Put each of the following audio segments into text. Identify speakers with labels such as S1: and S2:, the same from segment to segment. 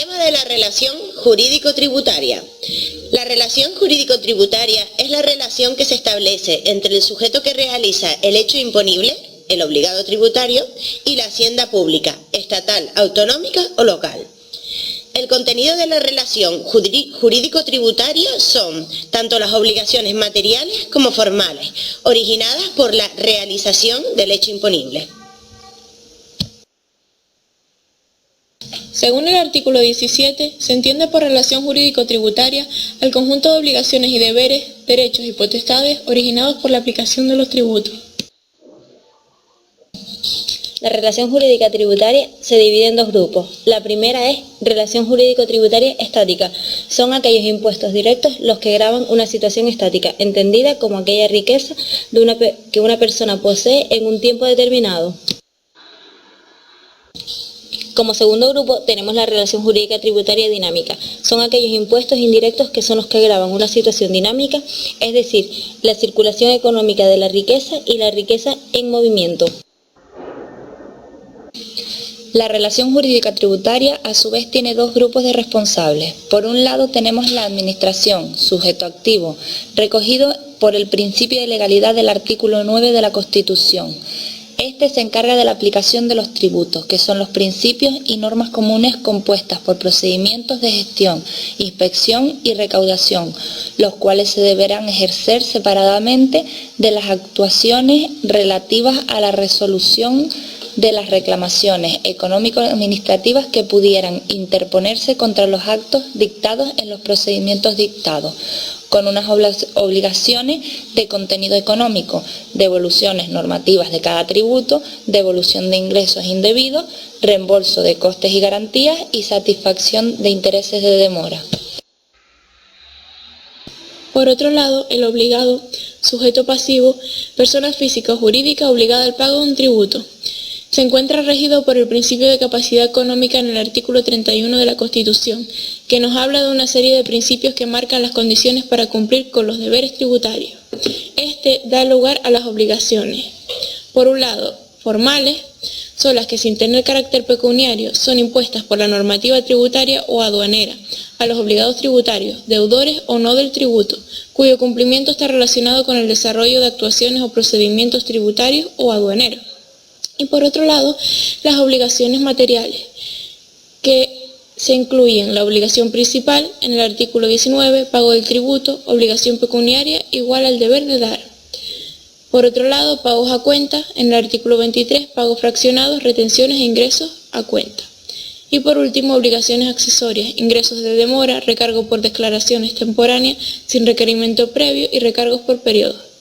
S1: Tema de la relación jurídico-tributaria. La relación jurídico-tributaria es la relación que se establece entre el sujeto que realiza el hecho imponible, el obligado tributario, y la hacienda pública, estatal, autonómica o local. El contenido de la relación jurídico-tributaria son tanto las obligaciones materiales como formales, originadas por la realización del hecho imponible.
S2: Según el artículo 17, se entiende por relación jurídico-tributaria al conjunto de obligaciones y deberes, derechos y potestades originados por la aplicación de los tributos.
S3: La relación jurídica tributaria se divide en dos grupos. La primera es relación jurídico-tributaria estática. Son aquellos impuestos directos los que gravan una situación estática, entendida como aquella riqueza que una persona posee en un tiempo determinado. Como segundo grupo tenemos la relación jurídica tributaria dinámica. Son aquellos impuestos indirectos que son los que gravan una situación dinámica, es decir, la circulación económica de la riqueza y la riqueza en movimiento.
S4: La relación jurídica tributaria a su vez tiene dos grupos de responsables. Por un lado tenemos la administración, sujeto activo, recogido por el principio de legalidad del artículo 9 de la Constitución. Este se encarga de la aplicación de los tributos, que son los principios y normas comunes compuestas por procedimientos de gestión, inspección y recaudación, los cuales se deberán ejercer separadamente de las actuaciones relativas a la resolución de las reclamaciones económico-administrativas que pudieran interponerse contra los actos dictados en los procedimientos dictados, con unas obligaciones de contenido económico, devoluciones normativas de cada tributo, devolución de ingresos indebidos, reembolso de costes y garantías y satisfacción de intereses de demora.
S2: Por otro lado, el obligado, sujeto pasivo, persona física o jurídica obligada al pago de un tributo. Se encuentra regido por el principio de capacidad económica en el artículo 31 de la Constitución, que nos habla de una serie de principios que marcan las condiciones para cumplir con los deberes tributarios. Este da lugar a las obligaciones. Por un lado, formales, son las que sin tener carácter pecuniario son impuestas por la normativa tributaria o aduanera a los obligados tributarios, deudores o no del tributo, cuyo cumplimiento está relacionado con el desarrollo de actuaciones o procedimientos tributarios o aduaneros. Y por otro lado, las obligaciones materiales, que se incluyen la obligación principal en el artículo 19, pago del tributo, obligación pecuniaria igual al deber de dar. Por otro lado, pagos a cuenta, en el artículo 23, pagos fraccionados, retenciones e ingresos a cuenta. Y por último, obligaciones accesorias, ingresos de demora, recargo por declaraciones temporáneas sin requerimiento previo y recargos por periodo.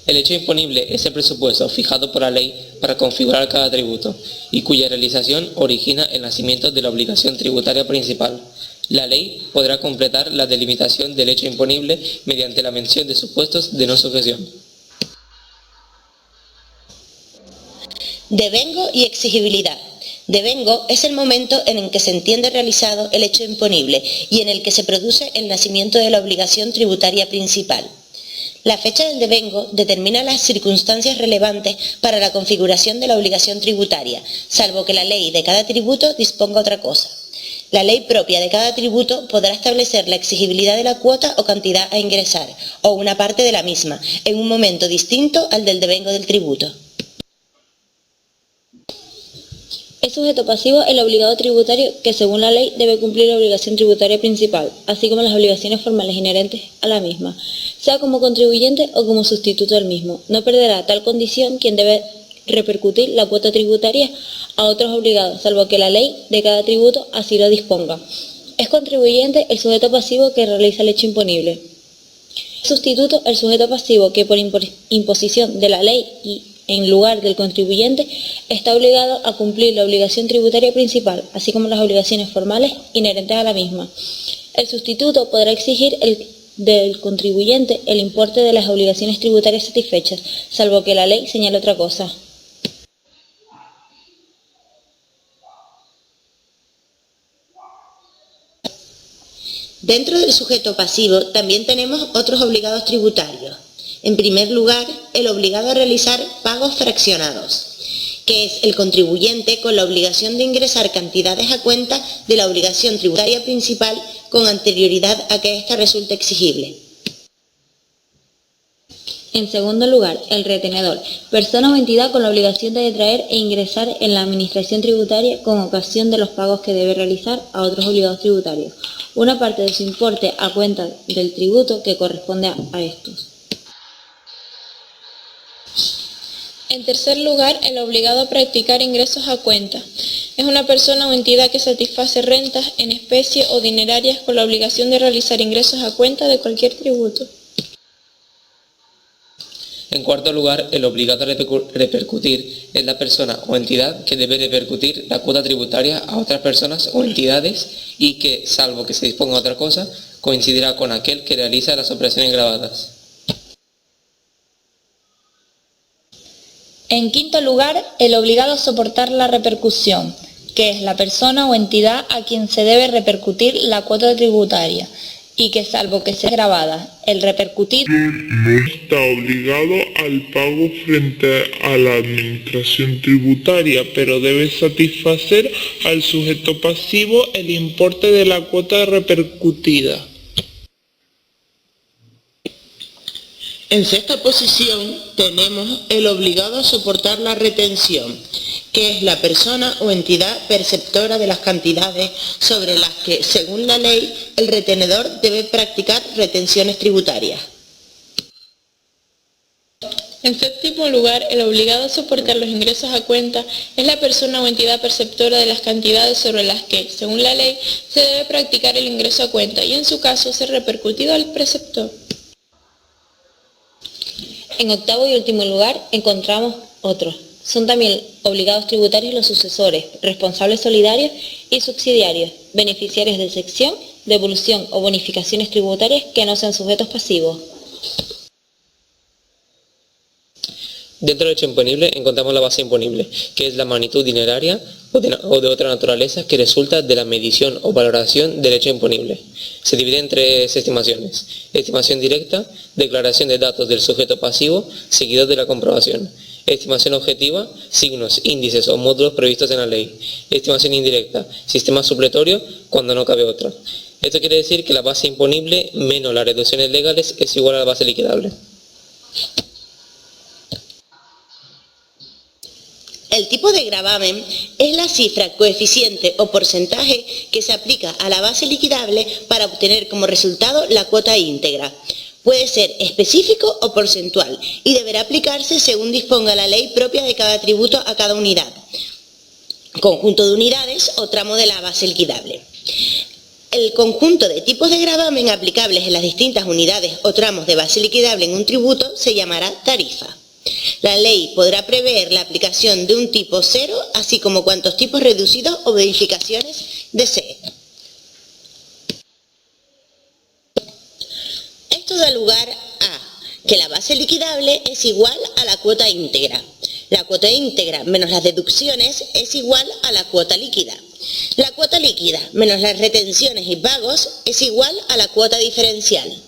S5: El hecho imponible es el presupuesto fijado por la ley para configurar cada tributo y cuya realización origina el nacimiento de la obligación tributaria principal. La ley podrá completar la delimitación del hecho imponible mediante la mención de supuestos de no sujeción.
S1: Devengo y exigibilidad. Devengo es el momento en el que se entiende realizado el hecho imponible y en el que se produce el nacimiento de la obligación tributaria principal. La fecha del devengo determina las circunstancias relevantes para la configuración de la obligación tributaria, salvo que la ley de cada tributo disponga otra cosa. La ley propia de cada tributo podrá establecer la exigibilidad de la cuota o cantidad a ingresar, o una parte de la misma, en un momento distinto al del devengo del tributo.
S3: Es sujeto pasivo el obligado tributario que, según la ley, debe cumplir la obligación tributaria principal, así como las obligaciones formales inherentes a la misma, sea como contribuyente o como sustituto del mismo. No perderá tal condición quien debe repercutir la cuota tributaria a otros obligados, salvo que la ley de cada tributo así lo disponga. Es contribuyente el sujeto pasivo que realiza el hecho imponible. Sustituto el sujeto pasivo que, por imposición de la ley y en lugar del contribuyente, está obligado a cumplir la obligación tributaria principal, así como las obligaciones formales inherentes a la misma. El sustituto podrá exigir del contribuyente el importe de las obligaciones tributarias satisfechas, salvo que la ley señale otra cosa.
S1: Dentro del sujeto pasivo también tenemos otros obligados tributarios. En primer lugar, el obligado a realizar pagos fraccionados. que es el contribuyente con la obligación de ingresar cantidades a cuenta de la obligación tributaria principal con anterioridad a que ésta resulte exigible.
S3: En segundo lugar, el retenedor, persona o entidad con la obligación de detraer e ingresar en la administración tributaria con ocasión de los pagos que debe realizar a otros obligados tributarios, una parte de su importe a cuenta del tributo que corresponde a estos.
S2: En tercer lugar, el obligado a practicar ingresos a cuenta. Es una persona o entidad que satisface rentas en especie o dinerarias con la obligación de realizar ingresos a cuenta de cualquier tributo.
S5: En cuarto lugar, el obligado a repercutir es la persona o entidad que debe repercutir la cuota tributaria a otras personas o entidades y que, salvo que se disponga otra cosa, coincidirá con aquel que realiza las operaciones gravadas.
S4: En quinto lugar, el obligado a soportar la repercusión, que es la persona o entidad a quien se debe repercutir la cuota tributaria y que, salvo que sea gravada, el repercutir
S6: no está obligado al pago frente a la administración tributaria, pero debe satisfacer al sujeto pasivo el importe de la cuota repercutida.
S1: En sexta posición tenemos el obligado a soportar la retención, que es la persona o entidad perceptora de las cantidades sobre las que, según la ley, el retenedor debe practicar retenciones tributarias.
S2: En séptimo lugar, el obligado a soportar los ingresos a cuenta es la persona o entidad perceptora de las cantidades sobre las que, según la ley, se debe practicar el ingreso a cuenta y, en su caso, ser repercutido al preceptor.
S3: En octavo y último lugar encontramos otros. Son también obligados tributarios los sucesores, responsables solidarios y subsidiarios, beneficiarios de sección, devolución o bonificaciones tributarias que no sean sujetos pasivos.
S5: Dentro del hecho imponible encontramos la base imponible, que es la magnitud dineraria o de otra naturaleza que resulta de la medición o valoración del hecho imponible. Se divide en tres estimaciones: estimación directa, declaración de datos del sujeto pasivo, seguido de la comprobación; estimación objetiva, signos, índices o módulos previstos en la ley; estimación indirecta, sistema supletorio cuando no cabe otra. Esto quiere decir que la base imponible menos las reducciones legales es igual a la base liquidable.
S1: El tipo de gravamen es la cifra, coeficiente o porcentaje que se aplica a la base liquidable para obtener como resultado la cuota íntegra. Puede ser específico o porcentual y deberá aplicarse según disponga la ley propia de cada tributo a cada unidad, conjunto de unidades o tramo de la base liquidable. El conjunto de tipos de gravamen aplicables en las distintas unidades o tramos de base liquidable en un tributo se llamará tarifa. La ley podrá prever la aplicación de un tipo cero, así como cuantos tipos reducidos o bonificaciones desee. Esto da lugar a que la base liquidable es igual a la cuota íntegra. La cuota íntegra menos las deducciones es igual a la cuota líquida. La cuota líquida menos las retenciones y pagos es igual a la cuota diferencial.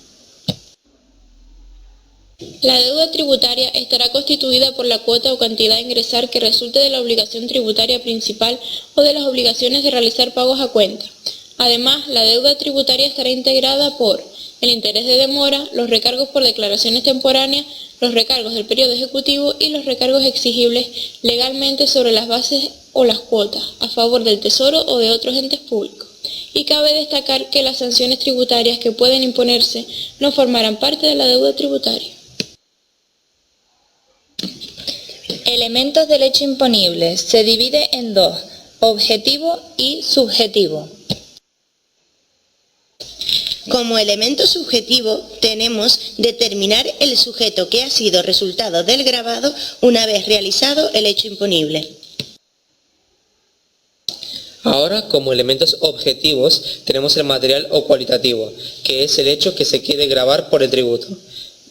S2: La deuda tributaria estará constituida por la cuota o cantidad a ingresar que resulte de la obligación tributaria principal o de las obligaciones de realizar pagos a cuenta. Además, la deuda tributaria estará integrada por el interés de demora, los recargos por declaraciones temporáneas, los recargos del periodo ejecutivo y los recargos exigibles legalmente sobre las bases o las cuotas a favor del Tesoro o de otros entes públicos. Y cabe destacar que las sanciones tributarias que pueden imponerse no formarán parte de la deuda tributaria.
S4: Elementos del hecho imponible. Se divide en dos: objetivo y subjetivo.
S1: Como elemento subjetivo tenemos determinar el sujeto que ha sido resultado del gravado una vez realizado el hecho imponible.
S5: Ahora, como elementos objetivos, tenemos el material o cualitativo, que es el hecho que se quiere gravar por el tributo.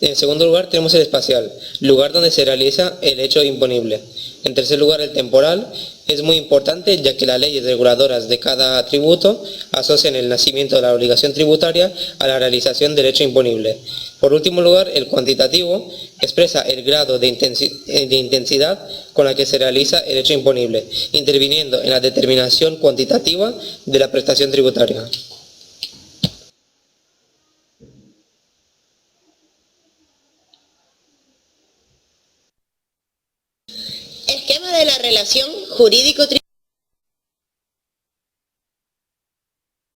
S5: En segundo lugar tenemos el espacial, lugar donde se realiza el hecho imponible. En tercer lugar, el temporal es muy importante, ya que las leyes reguladoras de cada tributo asocian el nacimiento de la obligación tributaria a la realización del hecho imponible. Por último lugar, el cuantitativo expresa el grado de intensidad con la que se realiza el hecho imponible, interviniendo en la determinación cuantitativa de la prestación tributaria.
S1: Esquema de la relación jurídico-tributaria.